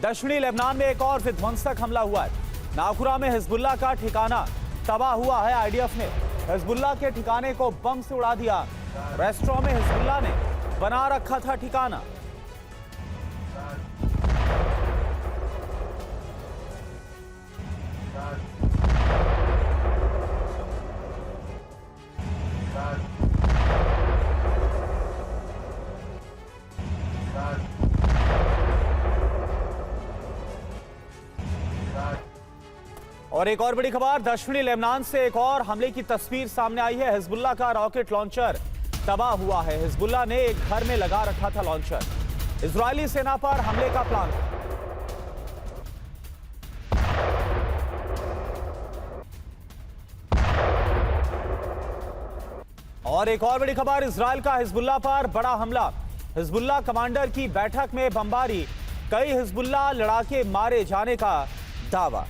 दक्षिणी लेबनान में एक और विध्वंसक हमला हुआ है। नाकुरा में हिजबुल्लाह का ठिकाना तबाह हुआ है। आईडीएफ ने हिजबुल्लाह के ठिकाने को बम से उड़ा दिया। रेस्टोरेंट में हिजबुल्लाह ने बना रखा था ठिकाना। और एक और बड़ी खबर, दक्षिणी लेबनान से एक और हमले की तस्वीर सामने आई है। हिजबुल्लाह का रॉकेट लॉन्चर तबाह हुआ है। हिजबुल्लाह ने एक घर में लगा रखा था लॉन्चर। इजरायली सेना पर हमले का प्लान था। और एक और बड़ी खबर, इजरायल का हिजबुल्लाह पर बड़ा हमला। हिजबुल्लाह कमांडर की बैठक में बमबारी, कई हिजबुल्लाह लड़ाके मारे जाने का दावा।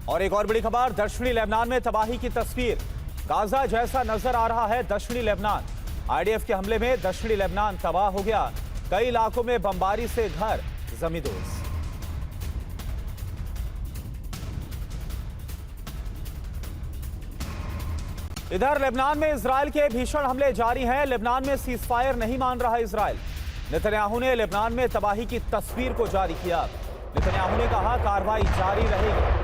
और एक और बड़ी खबर, दक्षिणी लेबनान में तबाही की तस्वीर। गाजा जैसा नजर आ रहा है दक्षिणी लेबनान। आईडीएफ के हमले में दक्षिणी लेबनान तबाह हो गया। कई इलाकों में बमबारी से घर जमींदोज। इधर लेबनान में इजरायल के भीषण हमले जारी हैं। लेबनान में सीजफायर नहीं मान रहा इजरायल। नेतन्याहू ने लेबनान में तबाही की तस्वीर को जारी किया। नेतन्याहू ने कहा कार्रवाई जारी रहेगी।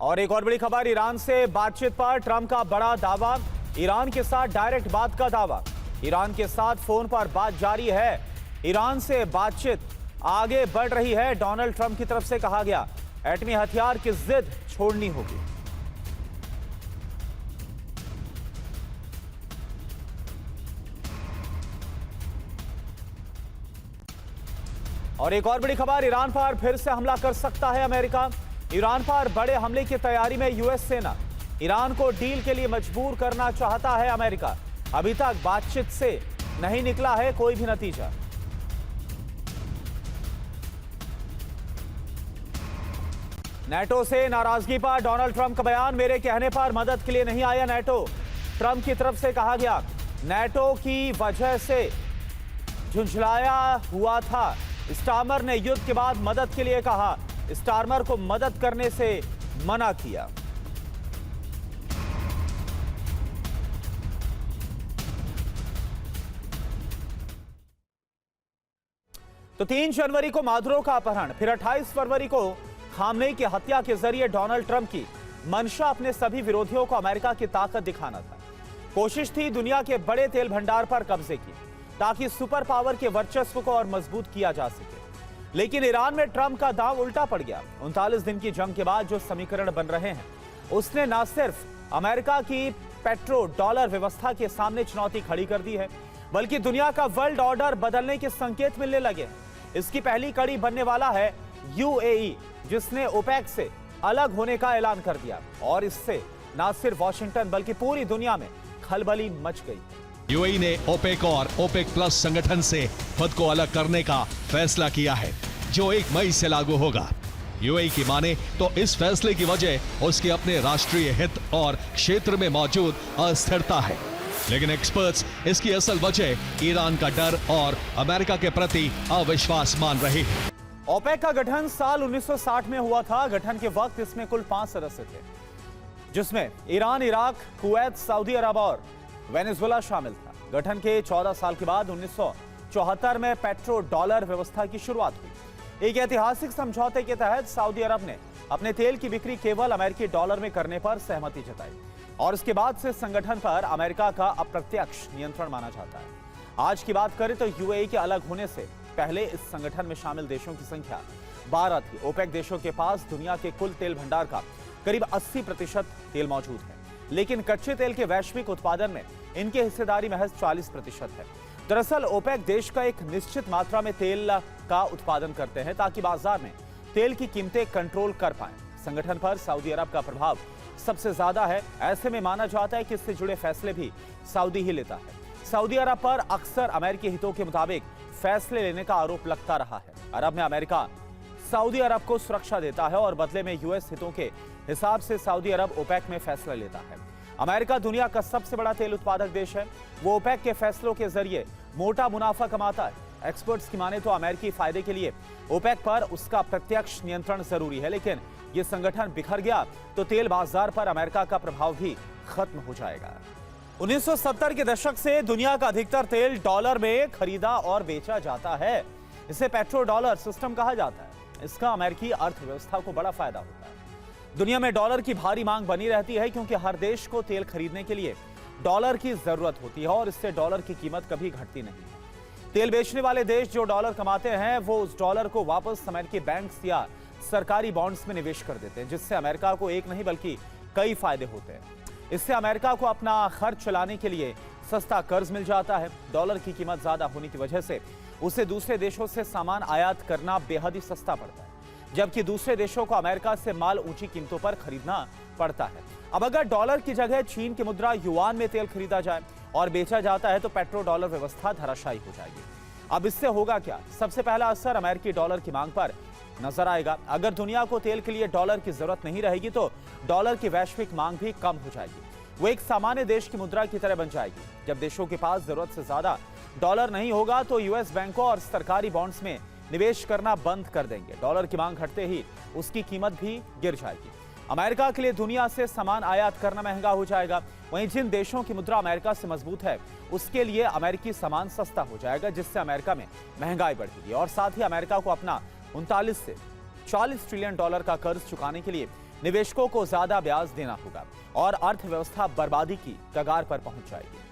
और एक और बड़ी खबर, ईरान से बातचीत पर ट्रंप का बड़ा दावा। ईरान के साथ डायरेक्ट बात का दावा। ईरान के साथ फोन पर बात जारी है। ईरान से बातचीत आगे बढ़ रही है। डोनाल्ड ट्रंप की तरफ से कहा गया एटमी हथियार की जिद छोड़नी होगी। और एक और बड़ी खबर, ईरान पर फिर से हमला कर सकता है अमेरिका। ईरान पर बड़े हमले की तैयारी में यूएस सेना। ईरान को डील के लिए मजबूर करना चाहता है अमेरिका। अभी तक बातचीत से नहीं निकला है कोई भी नतीजा। नेटो से नाराजगी पर डोनाल्ड ट्रंप का बयान, मेरे कहने पर मदद के लिए नहीं आया नेटो। ट्रंप की तरफ से कहा गया नेटो की वजह से झुंझलाया हुआ था। स्टार्मर ने युद्ध के बाद मदद के लिए कहा। स्टार्मर को मदद करने से मना किया। तो 3 जनवरी को मादुरो का अपहरण, फिर 28 फरवरी को खामनेई की हत्या के जरिए डोनाल्ड ट्रंप की मंशा अपने सभी विरोधियों को अमेरिका की ताकत दिखाना था। कोशिश थी दुनिया के बड़े तेल भंडार पर कब्जे की, ताकि सुपर पावर के वर्चस्व को और मजबूत किया जा सके। लेकिन ईरान में ट्रंप का दांव उल्टा पड़ गया। 39 दिन की जंग के बाद जो समीकरण बन रहे हैं, उसने न सिर्फ अमेरिका की पेट्रो डॉलर व्यवस्था के सामने चुनौती खड़ी कर दी है, बल्कि दुनिया का वर्ल्ड ऑर्डर बदलने के संकेत मिलने लगे। इसकी पहली कड़ी बनने वाला है यूएई, जिसने ओपेक से अलग होने का ऐलान कर दिया। और इससे न सिर्फ वॉशिंगटन बल्कि पूरी दुनिया में खलबली मच गई। यूएई ने ओपेक और ओपेक प्लस संगठन से खुद को अलग करने का फैसला किया है, जो 1 मई से लागू होगा। यूएई की माने तो इस फैसले की वजह उसके अपने राष्ट्रीय हित और क्षेत्र में मौजूद अस्थिरता है। लेकिन एक्सपर्ट्स इसकी असल वजह ईरान का डर और अमेरिका के प्रति अविश्वास मान रहे हैं। ओपेक का गठन साल 1960 में हुआ था। गठन के वक्त इसमें कुल 5 सदस्य थे, जिसमें ईरान, इराक, कुवैत, सऊदी अरब और वेनेजुएला शामिल था। गठन के 14 साल के बाद 1974 में पेट्रो डॉलर व्यवस्था की शुरुआत हुई। एक ऐतिहासिक समझौते के तहत सऊदी अरब ने अपने तेल की बिक्री केवल अमेरिकी डॉलर में करने पर सहमति जताई, और इसके बाद से संगठन पर अमेरिका का अप्रत्यक्ष नियंत्रण माना जाता है। आज की बात करें तो यूएई के अलग होने से पहले इस संगठन में शामिल देशों की संख्या 12 थी। ओपेक देशों के पास दुनिया के कुल तेल भंडार का करीब 80% तेल मौजूद है, लेकिन कच्चे तेल के वैश्विक उत्पादन में इनकी हिस्सेदारी महज 40% है। दरअसल ओपेक देश का एक निश्चित मात्रा में तेल का उत्पादन करते हैं, ताकि बाजार में तेल की कीमतें कंट्रोल कर पाएं। संगठन पर सऊदी अरब का प्रभाव सबसे ज्यादा है। ऐसे में माना जाता है कि इससे जुड़े फैसले भी सऊदी ही लेता है। सऊदी अरब पर अक्सर अमेरिकी हितों के मुताबिक फैसले लेने का आरोप लगता रहा है। अरब में अमेरिका सऊदी अरब को सुरक्षा देता है और बदले में यूएस हितों के हिसाब से सऊदी अरब ओपेक में फैसला लेता है। अमेरिका दुनिया का सबसे बड़ा तेल उत्पादक देश है। वो ओपेक के फैसलों के जरिए मोटा मुनाफा कमाता है। एक्सपर्ट्स की माने तो अमेरिकी फायदे के लिए ओपेक पर उसका प्रत्यक्ष नियंत्रण जरूरी है, लेकिन ये संगठन बिखर गया तो तेल बाजार पर अमेरिका का प्रभाव भी खत्म हो जाएगा। 1970 के दशक से दुनिया का अधिकतर तेल डॉलर में खरीदा और बेचा जाता है। इसे पेट्रो डॉलर सिस्टम कहा जाता है। इसका अमेरिकी अर्थव्यवस्था को बड़ा फायदा होता है। दुनिया में डॉलर की भारी मांग बनी रहती है क्योंकि हर देश को तेल खरीदने के लिए डॉलर की जरूरत होती है और इससे डॉलर की कीमत कभी घटती नहीं है। तेल बेचने वाले देश जो डॉलर कमाते हैं वो उस डॉलर को वापस अमेरिकी बैंक्स या सरकारी बॉन्ड्स में निवेश कर देते हैं, जिससे अमेरिका को एक नहीं बल्कि कई फायदे होते हैं। इससे अमेरिका को अपना खर्च चलाने के लिए सस्ता कर्ज मिल जाता है। डॉलर की कीमत ज्यादा होने की वजह से उसे दूसरे देशों से सामान आयात करना बेहद ही सस्ता पड़ता है, जबकि दूसरे देशों को अमेरिका से माल ऊंची कीमतों पर खरीदना पड़ता है। अब अगर डॉलर की जगह चीन की मुद्रा युआन में तेल खरीदा जाए और बेचा जाता है तो पेट्रो डॉलर व्यवस्था धराशायी हो जाएगी। अब इससे होगा क्या? सबसे पहला असर अमेरिकी डॉलर की मांग पर नजर आएगा। अगर दुनिया को तेल के लिए डॉलर की जरूरत नहीं रहेगी तो डॉलर की वैश्विक मांग भी कम हो जाएगी। वो एक सामान्य देश की मुद्रा की तरह बन जाएगी। जब देशों के पास जरूरत से ज्यादा डॉलर नहीं होगा तो यूएस बैंकों और सरकारी बॉन्ड्स में निवेश करना बंद कर देंगे। डॉलर की मांग घटते ही उसकी कीमत भी गिर जाएगी। अमेरिका के लिए दुनिया से सामान आयात करना महंगा हो जाएगा। वहीं जिन देशों की मुद्रा अमेरिका से मजबूत है उसके लिए अमेरिकी सामान सस्ता हो जाएगा, जिससे अमेरिका में महंगाई बढ़ेगी और साथ ही अमेरिका को अपना 39 से 40 ट्रिलियन डॉलर का कर्ज चुकाने के लिए निवेशकों को ज्यादा ब्याज देना होगा और अर्थव्यवस्था बर्बादी की कगार पर पहुंच जाएगी।